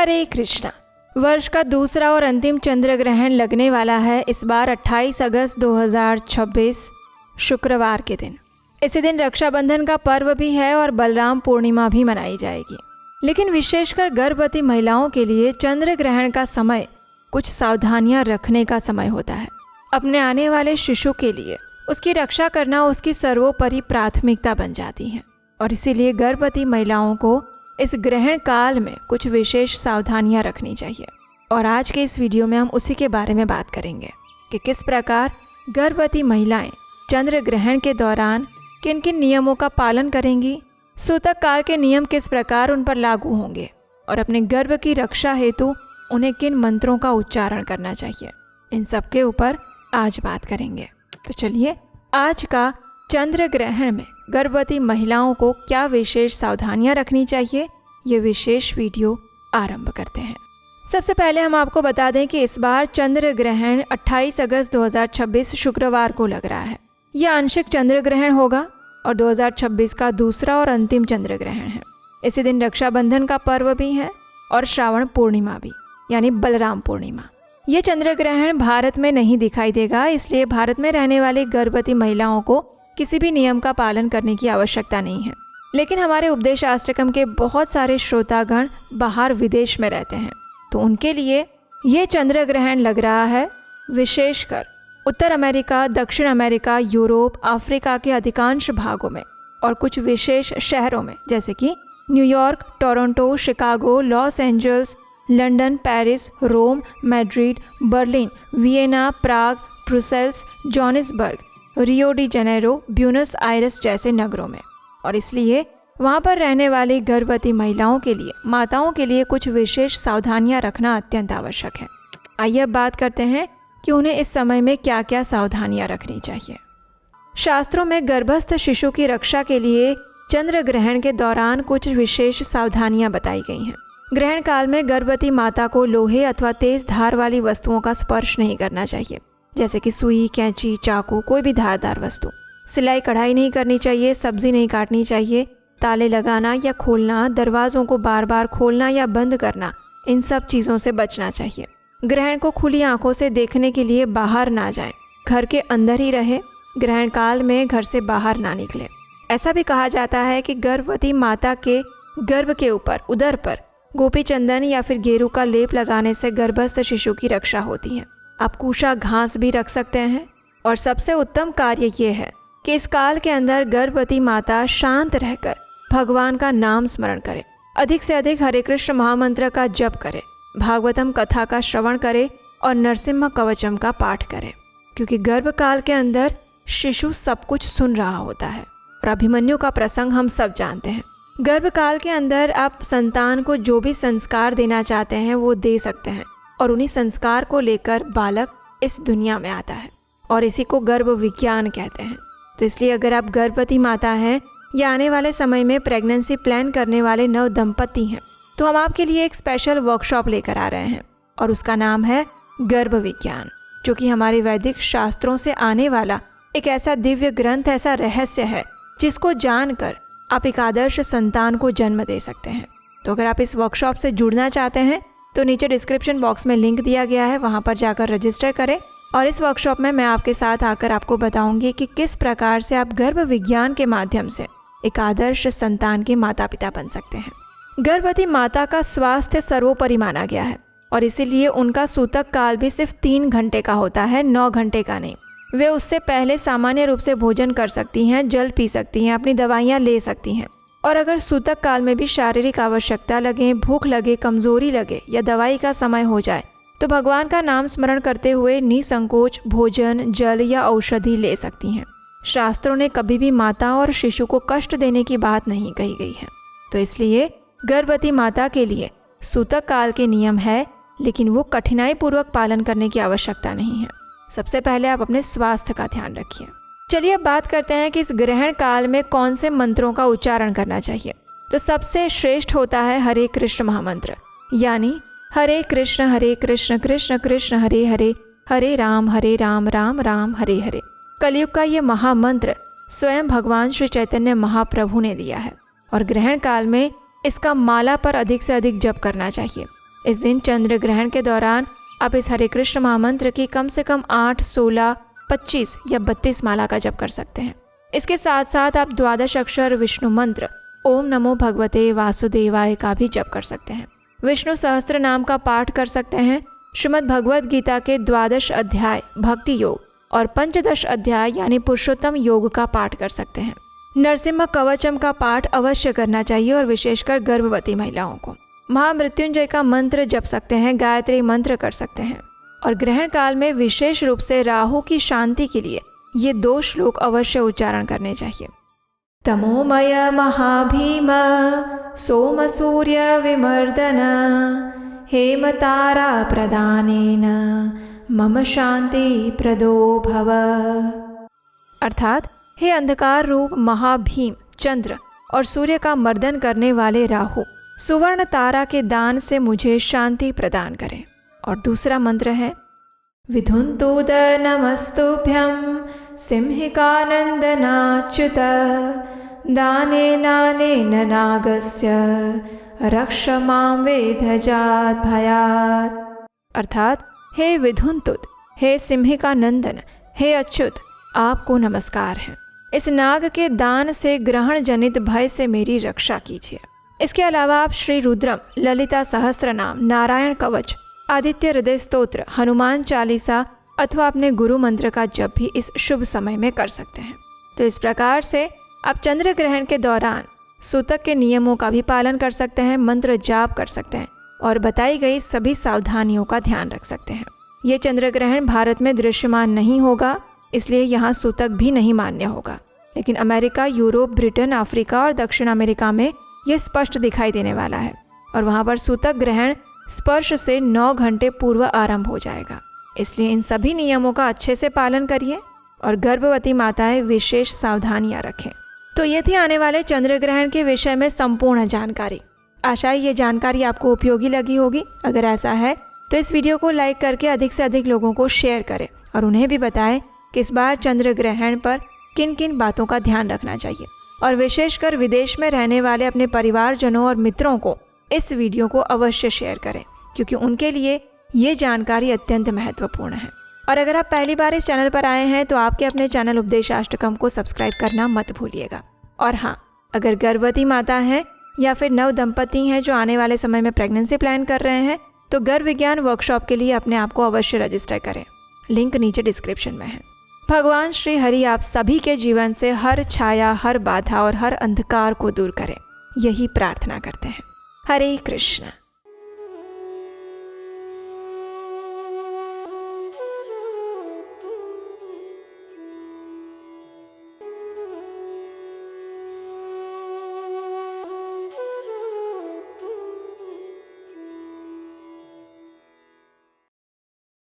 हरे कृष्णा। वर्ष का दूसरा और अंतिम चंद्र ग्रहण लगने वाला है इस बार 28 अगस्त 2026 शुक्रवार के दिन। इसी दिन रक्षाबंधन का पर्व भी है और बलराम पूर्णिमा भी मनाई जाएगी। लेकिन विशेषकर गर्भवती महिलाओं के लिए चंद्र ग्रहण का समय कुछ सावधानियां रखने का समय होता है। अपने आने वाले शिशु के लिए उसकी रक्षा करना उसकी सर्वोपरि प्राथमिकता बन जाती है और इसीलिए गर्भवती महिलाओं को इस ग्रहण काल में कुछ विशेष सावधानियां रखनी चाहिए। और आज के इस वीडियो में हम उसी के बारे में बात करेंगे कि किस प्रकार गर्भवती महिलाएं चंद्र ग्रहण के दौरान किन किन नियमों का पालन करेंगी, सूतक काल के नियम किस प्रकार उन पर लागू होंगे और अपने गर्भ की रक्षा हेतु उन्हें किन मंत्रों का उच्चारण करना चाहिए, इन सब के ऊपर आज बात करेंगे। तो चलिए आज का चंद्र ग्रहण में गर्भवती महिलाओं को क्या विशेष सावधानियां रखनी चाहिए, ये विशेष वीडियो आरंभ करते हैं। सबसे पहले हम आपको बता दें कि इस बार चंद्र ग्रहण 28 अगस्त 2026 शुक्रवार को लग रहा है। यह आंशिक चंद्र ग्रहण होगा और 2026 का दूसरा और अंतिम चंद्र ग्रहण है। इसी दिन रक्षाबंधन का पर्व भी है और श्रावण पूर्णिमा भी, यानी बलराम पूर्णिमा। यह चंद्र ग्रहण भारत में नहीं दिखाई देगा, इसलिए भारत में रहने वाली गर्भवती महिलाओं को किसी भी नियम का पालन करने की आवश्यकता नहीं है। लेकिन हमारे उपदेश आश्रम के बहुत सारे श्रोतागण बाहर विदेश में रहते हैं, तो उनके लिए ये चंद्र ग्रहण लग रहा है। विशेषकर उत्तर अमेरिका, दक्षिण अमेरिका, यूरोप, अफ्रीका के अधिकांश भागों में और कुछ विशेष शहरों में जैसे कि New York, Toronto, Chicago, Los Angeles, London, Paris, Rome, Madrid, Berlin, Vienna, Prague, Brussels, Johannesburg, Rio de Janeiro, Buenos Aires जैसे नगरों में। और इसलिए वहाँ पर रहने वाली गर्भवती महिलाओं के लिए, माताओं के लिए कुछ विशेष सावधानियां रखना अत्यंत आवश्यक है। आइए अब बात करते हैं कि उन्हें इस समय में क्या क्या सावधानियां रखनी चाहिए। शास्त्रों में गर्भस्थ शिशु की रक्षा के लिए चंद्र ग्रहण के दौरान कुछ विशेष सावधानियां बताई गई हैं। ग्रहण काल में गर्भवती माता को लोहे अथवा तेज धार वाली वस्तुओं का स्पर्श नहीं करना चाहिए, जैसे कि सुई, कैंची, चाकू, कोई भी धारदार वस्तु। सिलाई कढ़ाई नहीं करनी चाहिए, सब्जी नहीं काटनी चाहिए, ताले लगाना या खोलना, दरवाज़ों को बार बार खोलना या बंद करना, इन सब चीज़ों से बचना चाहिए। ग्रहण को खुली आंखों से देखने के लिए बाहर ना जाएं, घर के अंदर ही रहे। ग्रहण काल में घर से बाहर ना निकले। ऐसा भी कहा जाता है कि गर्भवती माता के गर्भ के ऊपर, उदर पर गोपी चंदन या फिर गेरू का लेप लगाने से गर्भस्थ शिशु की रक्षा होती है। आप कूशा घास भी रख सकते हैं। और सबसे उत्तम कार्य ये है कि इस काल के अंदर गर्भवती माता शांत रहकर भगवान का नाम स्मरण करे, अधिक से अधिक हरे कृष्ण महामंत्र का जप करे, भागवतम कथा का श्रवण करे और नरसिम्हा कवचम का पाठ करे, क्योंकि गर्भकाल के अंदर शिशु सब कुछ सुन रहा होता है। और अभिमन्यु का प्रसंग हम सब जानते हैं। गर्भकाल के अंदर आप संतान को जो भी संस्कार देना चाहते हैं वो दे सकते हैं और उन्हीं संस्कार को लेकर बालक इस दुनिया में आता है और इसी को गर्भ विज्ञान कहते हैं। तो इसलिए अगर आप गर्भवती माता हैं या आने वाले समय में प्रेगनेंसी प्लान करने वाले नव दंपति हैं, तो हम आपके लिए एक स्पेशल वर्कशॉप लेकर आ रहे हैं और उसका नाम है गर्भ विज्ञान, जो कि हमारे वैदिक शास्त्रों से आने वाला एक ऐसा दिव्य ग्रंथ, ऐसा रहस्य है जिसको जानकर आप एक आदर्श संतान को जन्म दे सकते हैं। तो अगर आप इस वर्कशॉप से जुड़ना चाहते हैं तो नीचे डिस्क्रिप्शन बॉक्स में लिंक दिया गया है, वहाँ पर जाकर रजिस्टर करें। और इस वर्कशॉप में मैं आपके साथ आकर आपको बताऊंगी कि किस प्रकार से आप गर्भ विज्ञान के माध्यम से एक आदर्श संतान के माता पिता बन सकते हैं। गर्भवती माता का स्वास्थ्य सर्वोपरि माना गया है और इसीलिए उनका सूतक काल भी सिर्फ 3 घंटे का होता है, 9 घंटे का नहीं। वे उससे पहले सामान्य रूप से भोजन कर सकती हैं, जल पी सकती हैं, अपनी दवाइयाँ ले सकती हैं। और अगर सूतक काल में भी शारीरिक आवश्यकता लगे, भूख लगे, कमजोरी लगे या दवाई का समय हो जाए, तो भगवान का नाम स्मरण करते हुए निसंकोच भोजन, जल या औषधि ले सकती हैं। शास्त्रों ने कभी भी माता और शिशु को कष्ट देने की बात नहीं कही गई है। तो इसलिए गर्भवती माता के लिए सूतक काल के नियम है, लेकिन वो कठिनाई पूर्वक पालन करने की आवश्यकता नहीं है। सबसे पहले आप अपने स्वास्थ्य का ध्यान रखिए। चलिए अब बात करते हैं कि इस ग्रहण काल में कौन से मंत्रों का उच्चारण करना चाहिए। तो सबसे श्रेष्ठ होता है हरे कृष्ण महामंत्र, यानी हरे कृष्ण कृष्ण कृष्ण हरे हरे, हरे राम राम राम हरे हरे। कलयुग का ये महामंत्र स्वयं भगवान श्री चैतन्य महाप्रभु ने दिया है और ग्रहण काल में इसका माला पर अधिक से अधिक जप करना चाहिए। इस दिन चंद्र ग्रहण के दौरान आप इस हरे कृष्ण महामंत्र की कम से कम 8, 16, 25 या 32 माला का जप कर सकते हैं। इसके साथ साथ आप 12 अक्षर विष्णु मंत्र ओम नमो भगवते वासुदेवाय का भी जप कर सकते हैं। विष्णु सहस्त्र नाम का पाठ कर सकते हैं। श्रीमद् भगवद गीता के 12 अध्याय भक्ति योग और 15 अध्याय यानी पुरुषोत्तम योग का पाठ कर सकते हैं। नरसिम्हा कवचम का पाठ अवश्य करना चाहिए और विशेषकर गर्भवती महिलाओं को। महामृत्युंजय का मंत्र जप सकते हैं, गायत्री मंत्र कर सकते हैं और ग्रहण काल में विशेष रूप से राहु की शांति के लिए ये 2 श्लोक अवश्य उच्चारण करने चाहिए। तमोमय महाभीम सोम सूर्य विमर्दन हेमतारा प्रदानेन मम शांति प्रदो भव। अर्थात हे अंधकार रूप महाभीम चंद्र और सूर्य का मर्दन करने वाले राहु, सुवर्ण तारा के दान से मुझे शांति प्रदान करें। और दूसरा मंत्र है विधुन्तुद नमस्तुभ्यं सिंहिकानंदनाच्युत दाने नानेन नागस्य रक्ष मां वेधजात भयात्। अर्थात हे विधुन्तुद, हे सिंहिका नंदन, हे अच्युत, आपको नमस्कार है। इस नाग के दान से ग्रहण जनित भय से मेरी रक्षा कीजिए। इसके अलावा आप श्री रुद्रम, ललिता सहस्त्रनाम, नारायण कवच, आदित्य हृदय स्तोत्र, हनुमान चालीसा अथवा अपने गुरु मंत्र का जप भी इस शुभ समय में कर सकते हैं। तो इस प्रकार से आप चंद्र ग्रहण के दौरान सूतक के नियमों का भी पालन कर सकते हैं, मंत्र जाप कर सकते हैं और बताई गई सभी सावधानियों का ध्यान रख सकते हैं। ये चंद्र ग्रहण भारत में दृश्यमान नहीं होगा, इसलिए यहाँ सूतक भी नहीं मान्य होगा, लेकिन अमेरिका, यूरोप, ब्रिटेन, अफ्रीका और दक्षिण अमेरिका में ये स्पष्ट दिखाई देने वाला है और वहाँ पर सूतक ग्रहण स्पर्श से 9 घंटे पूर्व आरंभ हो जाएगा। इसलिए इन सभी नियमों का अच्छे से पालन करिए और गर्भवती माताएं विशेष सावधानियाँ रखें। तो ये थी आने वाले चंद्र ग्रहण के विषय में संपूर्ण जानकारी। आशा है ये जानकारी आपको उपयोगी लगी होगी। अगर ऐसा है तो इस वीडियो को लाइक करके अधिक से अधिक लोगों को शेयर करें और उन्हें भी बताएं कि इस बार चंद्र ग्रहण पर किन किन बातों का ध्यान रखना चाहिए। और विशेषकर विदेश में रहने वाले अपने परिवारजनों और मित्रों को इस वीडियो को अवश्य शेयर करें, क्योंकि उनके लिए ये जानकारी अत्यंत महत्वपूर्ण है। और अगर आप पहली बार इस चैनल पर आए हैं तो आपके अपने चैनल उपदेशाष्टकम को सब्सक्राइब करना मत भूलिएगा। और हाँ, अगर गर्भवती माता हैं या फिर नव दंपति हैं जो आने वाले समय में प्रेगनेंसी प्लान कर रहे हैं, तो गर्भ विज्ञान वर्कशॉप के लिए अपने आप को अवश्य रजिस्टर करें। लिंक नीचे डिस्क्रिप्शन में है। भगवान श्री हरि आप सभी के जीवन से हर छाया, हर बाधा और हर अंधकार को दूर करें, यही प्रार्थना करते हैं। हरे कृष्ण।